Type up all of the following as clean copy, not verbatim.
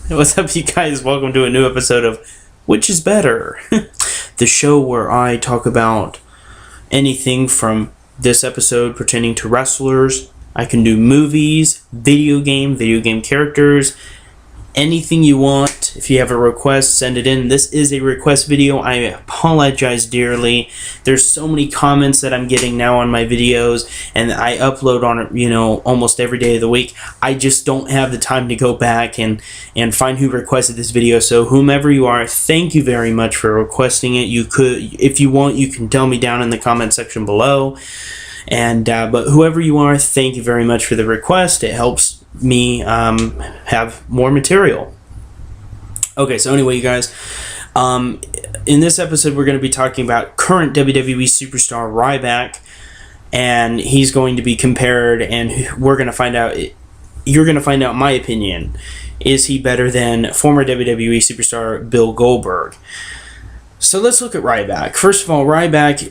What's up, you guys? Welcome to a new episode of Which is Better? The show where I talk about anything from this episode pertaining to wrestlers. I can do movies, video game characters, anything you want. If you have a request, send it in. This is a request video. I apologize dearly. There's so many comments that I'm getting now on my videos, and I upload on it, almost every day of the week. I just don't have the time to go back and find who requested this video. So whomever you are, thank you very much for requesting it. You could, if you want, you can tell me down in the comment section below. And but whoever you are, thank you very much for the request. It helps me have more material. Okay, so anyway, you guys, in this episode we're going to be talking about current WWE superstar Ryback, and he's going to be compared, and we're going to find out, you're going to find out my opinion. Is he better than former WWE superstar Bill Goldberg? So let's look at Ryback. First of all, Ryback,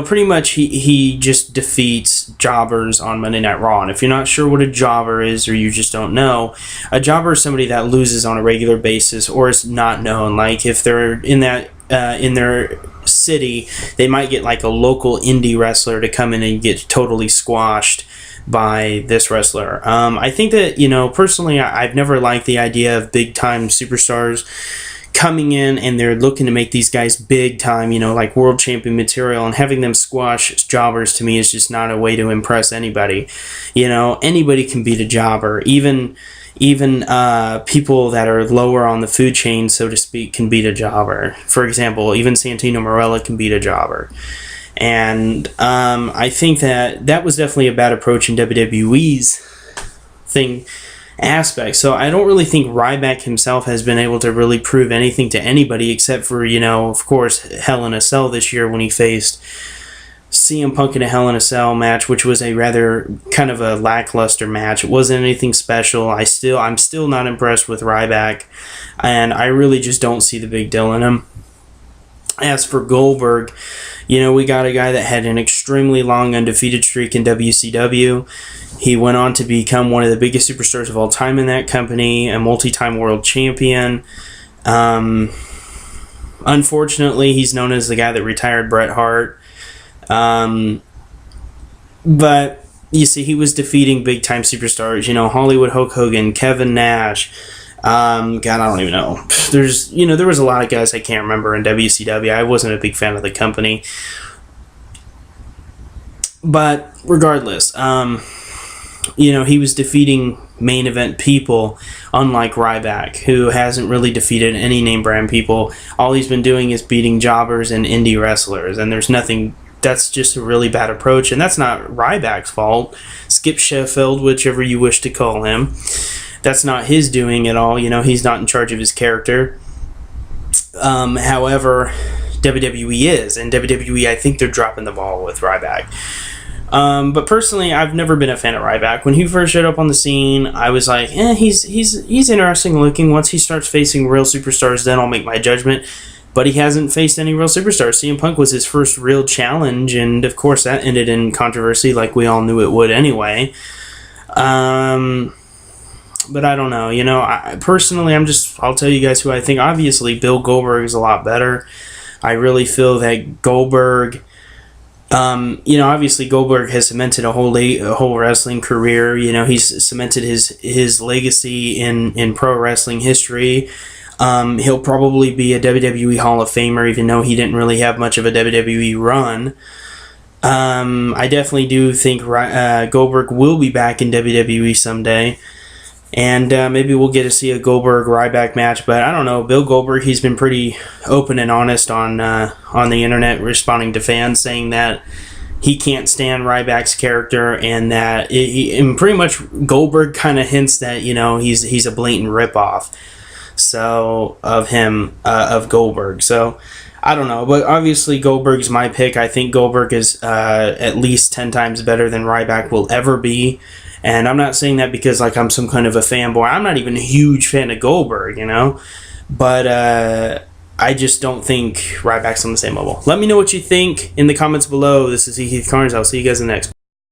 pretty much he just defeats jobbers on Monday Night Raw. And if you're not sure what a jobber is, or you just don't know, a jobber is somebody that loses on a regular basis or is not known. Like if they're in their city, they might get like a local indie wrestler to come in and get totally squashed by this wrestler. I think that, personally, I've never liked the idea of big time superstars coming in and they're looking to make these guys big time, like world champion material, and having them squash jobbers to me is just not a way to impress anybody. Anybody can beat a jobber. Even people that are lower on the food chain, so to speak, can beat a jobber. For example, even Santino Marella can beat a jobber. And I think that was definitely a bad approach in WWE's aspect. So I don't really think Ryback himself has been able to really prove anything to anybody except for, of course, Hell in a Cell this year when he faced CM Punk in a Hell in a Cell match, which was a rather kind of a lackluster match. It wasn't anything special. I'm still not impressed with Ryback, and I really just don't see the big deal in him. As for Goldberg, we got a guy that had an extremely long undefeated streak in WCW. He went on to become one of the biggest superstars of all time in that company, a multi-time world champion. Unfortunately, he's known as the guy that retired Bret Hart. But you see, he was defeating big-time superstars, Hollywood Hulk Hogan, Kevin Nash. God, I don't even know. There was a lot of guys I can't remember in WCW. I wasn't a big fan of the company. But regardless, he was defeating main event people, unlike Ryback, who hasn't really defeated any name brand people. All he's been doing is beating jobbers and indie wrestlers, and there's nothing. That's just a really bad approach, and that's not Ryback's fault. Skip Sheffield, whichever you wish to call him. That's not his doing at all. He's not in charge of his character. However, WWE is, and WWE, I think they're dropping the ball with Ryback. But personally, I've never been a fan of Ryback. When he first showed up on the scene, I was like, he's interesting looking. Once he starts facing real superstars, then I'll make my judgment. But he hasn't faced any real superstars. CM Punk was his first real challenge, and of course that ended in controversy, like we all knew it would anyway. But I don't know. Personally, I'll tell you guys who I think. Obviously, Bill Goldberg is a lot better. I really feel that Goldberg, obviously Goldberg has cemented a whole wrestling career. He's cemented his legacy in pro wrestling history. He'll probably be a WWE Hall of Famer, even though he didn't really have much of a WWE run. I definitely do think Goldberg will be back in WWE someday. And maybe we'll get to see a Goldberg-Ryback match, but I don't know. Bill Goldberg, he's been pretty open and honest on the internet, responding to fans, saying that he can't stand Ryback's character, and that and pretty much Goldberg kind of hints that he's a blatant ripoff, of Goldberg. So I don't know, but obviously Goldberg's my pick. I think Goldberg is at least 10 times better than Ryback will ever be. And I'm not saying that because I'm some kind of a fanboy. I'm not even a huge fan of Goldberg, But I just don't think Ryback's on the same level. Let me know what you think in the comments below. This is Heath Carnes. I'll see you guys in the next one.